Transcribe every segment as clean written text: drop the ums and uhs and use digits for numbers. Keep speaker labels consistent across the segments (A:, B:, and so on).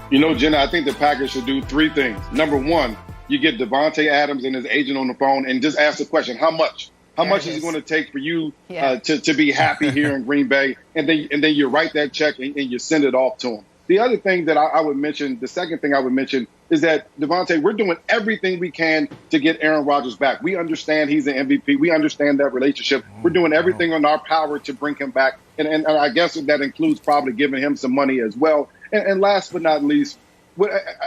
A: You know, Jenna, I think the Packers should do three things. Number one, you get Davante Adams and his agent on the phone and just ask the question, how much? How much is it going to take for you to be happy here in Green Bay? And then you write that check and you send it off to him. The other thing that I would mention, the second thing I would mention is that, Davante, we're doing everything we can to get Aaron Rodgers back. We understand he's an MVP. We understand that relationship. We're doing everything in our power to bring him back. And I guess that includes probably giving him some money as well. And last but not least,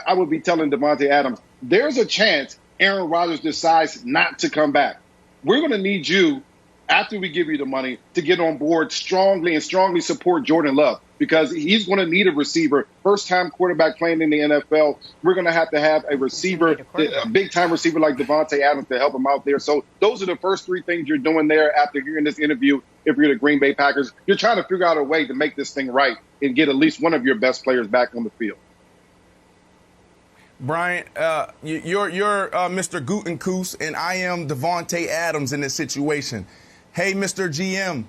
A: I would be telling Davante Adams, there's a chance Aaron Rodgers decides not to come back. We're going to need you, after we give you the money, to get on board strongly and strongly support Jordan Love, because he's going to need a receiver. First-time quarterback playing in the NFL. We're going to have a receiver, a big-time receiver like Davante Adams to help him out there. So those are the first three things you're doing there after hearing this interview. If you're the Green Bay Packers, you're trying to figure out a way to make this thing right and get at least one of your best players back on the field.
B: Brian, you're Mr. Gutenkoos, and I am Davante Adams in this situation. Hey, Mr. GM,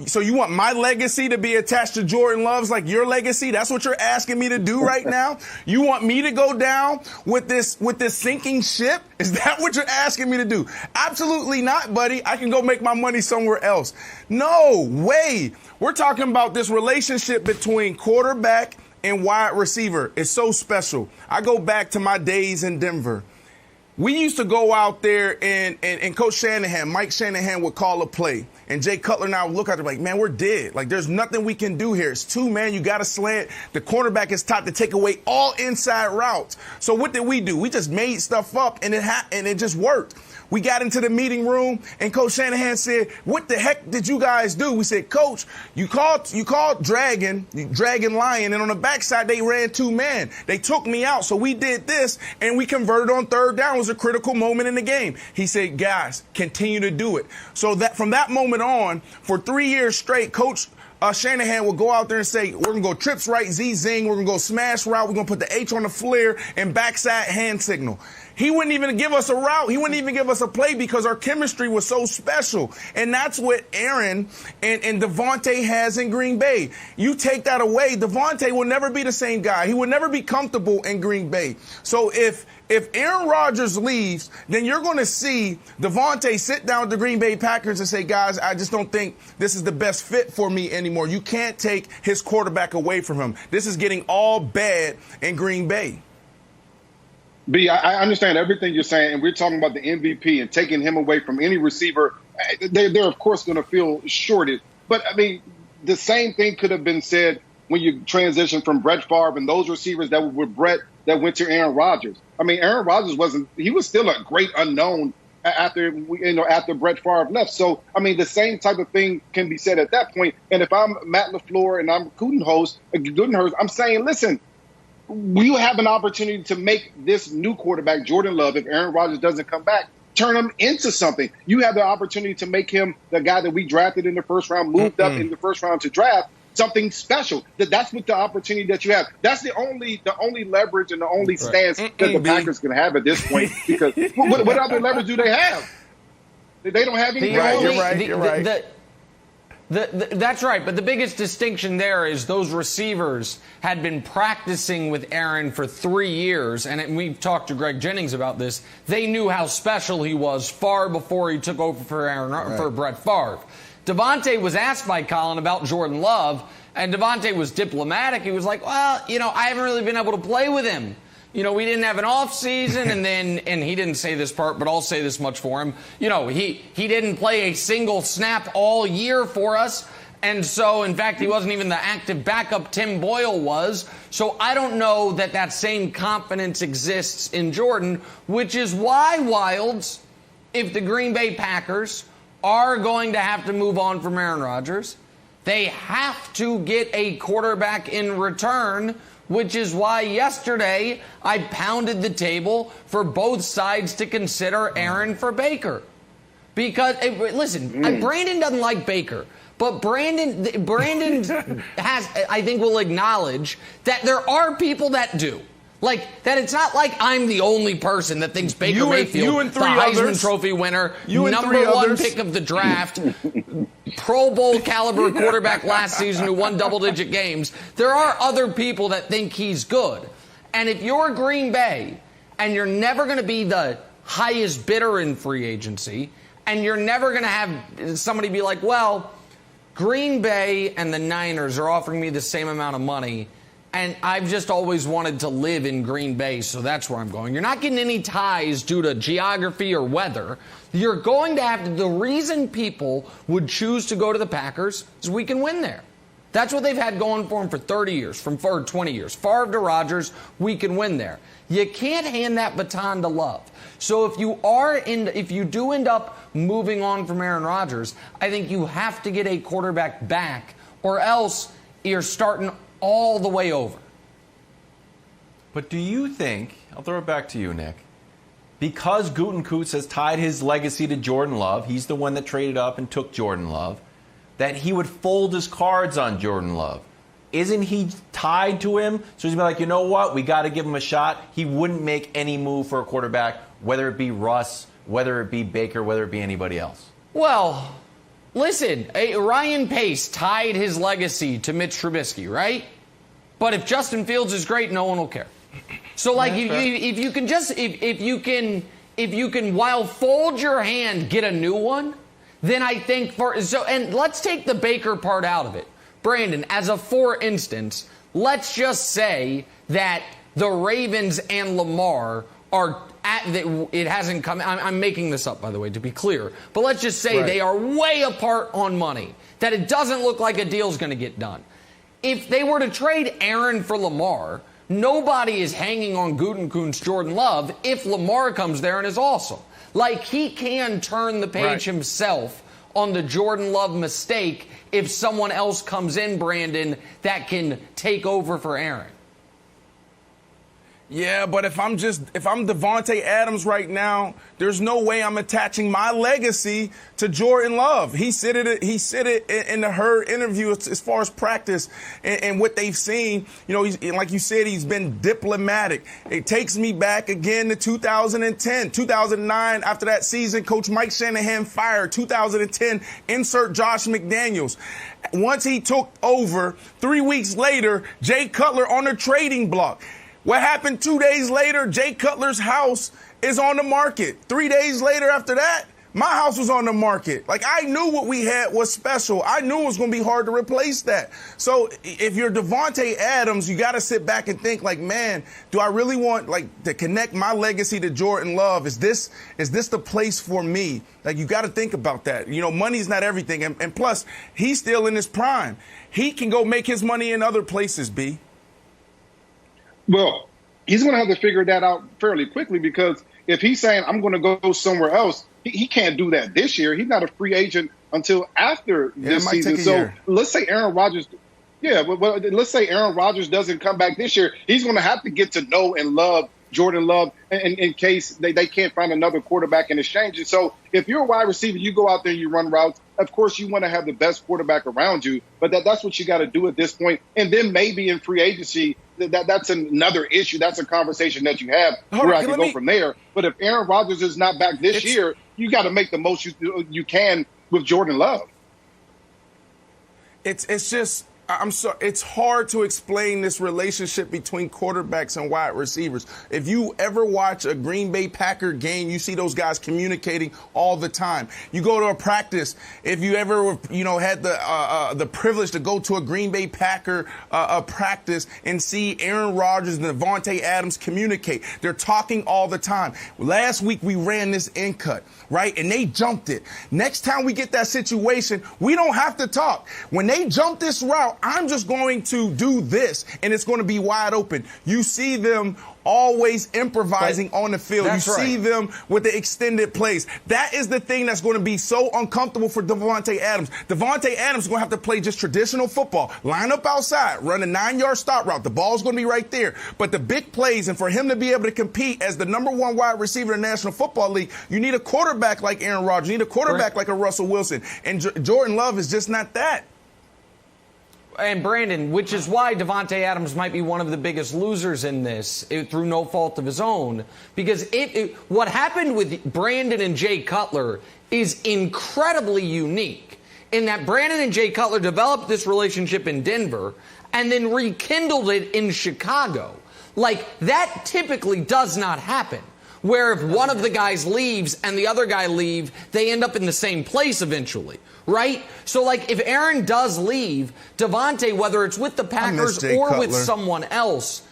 B: so you want my legacy to be attached to Jordan Love's like your legacy? That's what you're asking me to do right now? You want me to go down with this sinking ship? Is that what you're asking me to do? Absolutely not, buddy. I can go make my money somewhere else. No way. We're talking about this relationship between quarterback and wide receiver. It's so special. I go back to my days in Denver. We used to go out there and Coach Shanahan, Mike Shanahan would call a play. And Jay Cutler and I would look at it like, man, we're dead. Like, there's nothing we can do here. It's two, man. You got to slant. The cornerback is taught to take away all inside routes. So what did we do? We just made stuff up, and it just worked. We got into the meeting room, and Coach Shanahan said, what the heck did you guys do? We said, Coach, you called Dragon Lion, and on the backside, they ran two-man. They took me out, so we did this, and we converted on third down. It was a critical moment in the game. He said, guys, continue to do it. So that from that moment on, for 3 years straight, Coach Shanahan will go out there and say, we're going to go trips right, Z-zing, we're going to go smash route, we're going to put the H on the flare, and backside hand signal. He wouldn't even give us a route. He wouldn't even give us a play because our chemistry was so special. And that's what Aaron and Davante has in Green Bay. You take that away, Davante will never be the same guy. He will never be comfortable in Green Bay. So if Aaron Rodgers leaves, then you're going to see Davante sit down with the Green Bay Packers and say, guys, I just don't think this is the best fit for me anymore. You can't take his quarterback away from him. This is getting all bad in Green Bay.
A: B, I understand everything you're saying, and we're talking about the MVP and taking him away from any receiver. They're of course, going to feel shorted. But, I mean, the same thing could have been said when you transition from Brett Favre and those receivers that were with Brett that went to Aaron Rodgers. I mean, Aaron Rodgers he was still a great unknown after Brett Favre left. So, I mean, the same type of thing can be said at that point. And if I'm Matt LaFleur and I'm Gutenhurst, I'm saying, listen, you have an opportunity to make this new quarterback, Jordan Love, if Aaron Rodgers doesn't come back, turn him into something. You have the opportunity to make him the guy that we drafted in the first round, moved up in the first round to draft, something special. That's what the opportunity that you have. That's the only leverage and the only stance that the Packers can have at this point. Because what other leverage do they have? They don't have any.
B: You're right.
C: That's right, but the biggest distinction there is those receivers had been practicing with Aaron for 3 years, and we've talked to Greg Jennings about this. They knew how special he was far before he took over for Brett Favre. Davante was asked by Colin about Jordan Love, and Davante was diplomatic. He was like, well, I haven't really been able to play with him. We didn't have an off season, and he didn't say this part, but I'll say this much for him. He didn't play a single snap all year for us. And so, in fact, he wasn't even the active backup Tim Boyle was. So I don't know that same confidence exists in Jordan, which is why, Wilds, if the Green Bay Packers are going to have to move on from Aaron Rodgers, they have to get a quarterback in return, which is why yesterday I pounded the table for both sides to consider Aaron for Baker. Because, listen, Brandon doesn't like Baker, but Brandon will acknowledge that there are people that do. Like, that it's not like I'm the only person that thinks Baker Mayfield, the Heisman Trophy winner, number one pick of the draft, Pro Bowl caliber quarterback last season who won double-digit games. There are other people that think he's good. And if you're Green Bay and you're never going to be the highest bidder in free agency, and you're never going to have somebody be like, well, Green Bay and the Niners are offering me the same amount of money, and I've just always wanted to live in Green Bay, so that's where I'm going. You're not getting any ties due to geography or weather. You're going to have to, the reason people would choose to go to the Packers is we can win there. That's what they've had going for them for 30 years, for 20 years. Favre to Rodgers, we can win there. You can't hand that baton to Love. So if you do end up moving on from Aaron Rodgers, I think you have to get a quarterback back, or else you're starting all the way over.
D: But do you think, I'll throw it back to you, Nick, because Gutekunst has tied his legacy to Jordan Love, he's the one that traded up and took Jordan Love, that he would fold his cards on Jordan Love? Isn't he tied to him? So he's be like, you know what? We got to give him a shot. He wouldn't make any move for a quarterback, whether it be Russ, whether it be Baker, whether it be anybody else.
C: Well, listen, Ryan Pace tied his legacy to Mitch Trubisky, right? But if Justin Fields is great, no one will care. So, like, if you can, while fold your hand, get a new one, then I think and let's take the Baker part out of it. Brandon, as a for instance, let's just say that the Ravens and Lamar are it hasn't come. I'm making this up, by the way, to be clear. But let's just say they are way apart on money, that it doesn't look like a deal's going to get done. If they were to trade Aaron for Lamar, nobody is hanging on Gutekunst, Jordan Love if Lamar comes there and is awesome. Like, he can turn the page himself on the Jordan Love mistake if someone else comes in, Brandon, that can take over for Aaron.
B: Yeah, but if I'm Davante Adams right now, there's no way I'm attaching my legacy to Jordan Love. He said it in the Herd interview as far as practice and what they've seen. You know, like you said, he's been diplomatic. It takes me back again to 2010, 2009. After that season, Coach Mike Shanahan fired. 2010, insert Josh McDaniels. Once he took over, 3 weeks later, Jay Cutler on the trading block. What happened 2 days later? Jay Cutler's house is on the market. 3 days later after that, my house was on the market. Like, I knew what we had was special. I knew it was going to be hard to replace that. So if you're Davante Adams, you got to sit back and think, like, man, do I really want, like, to connect my legacy to Jordan Love? Is this the place for me? Like, you got to think about that. You know, money's not everything. And plus, he's still in his prime. He can go make his money in other places, B.
A: Well, he's going to have to figure that out fairly quickly, because if he's saying, I'm going to go somewhere else, he can't do that this year. He's not a free agent until after this season. So let's say Aaron Rodgers let's say Aaron Rodgers doesn't come back this year. He's going to have to get to know and love Jordan Love in case they can't find another quarterback in exchange. And so if you're a wide receiver, you go out there and you run routes. Of course, you want to have the best quarterback around you, but that's what you got to do at this point. And then maybe in free agency, that's another issue. That's a conversation that you have where I can go from there. But if Aaron Rodgers is not back this year, you got to make the most you can with Jordan Love.
B: It's just, I'm sorry, it's hard to explain this relationship between quarterbacks and wide receivers. If you ever watch a Green Bay Packer game, you see those guys communicating all the time. You go to a practice. If you ever, had the privilege to go to a Green Bay Packer practice and see Aaron Rodgers and Davante Adams communicate, they're talking all the time. Last week we ran this in cut, right? And they jumped it. Next time we get that situation, we don't have to talk. When they jump this route, I'm just going to do this, and it's going to be wide open. You see them always improvising on the field. You see them with the extended plays. That is the thing that's going to be so uncomfortable for Davante Adams. Davante Adams is going to have to play just traditional football. Line up outside, run a 9-yard stop route. The ball's going to be right there. But the big plays, and for him to be able to compete as the number one wide receiver in the National Football League, you need a quarterback like Aaron Rodgers. You need a quarterback like a Russell Wilson. And Jordan Love is just not that.
C: And Brandon, which is why Davante Adams might be one of the biggest losers in this through no fault of his own. Because what happened with Brandon and Jay Cutler is incredibly unique in that Brandon and Jay Cutler developed this relationship in Denver and then rekindled it in Chicago. Like, that typically does not happen, where if one of the guys leaves and the other guy leave, they end up in the same place eventually, right? So, like, if Aaron does leave, Davante, whether it's with the Packers or with someone else,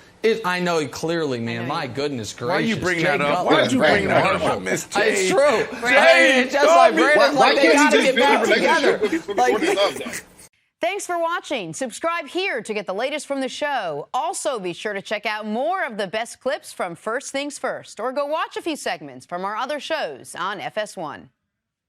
C: I know clearly, man. My goodness gracious.
B: Why you bring that up? Why did you bring that up, Miss Jay?
C: It's true.
B: Jay,
C: it's just like Brandon's like, they got to get back together.
E: Thanks for watching. Subscribe here to get the latest from the show. Also, be sure to check out more of the best clips from First Things First, or go watch a few segments from our other shows on FS1.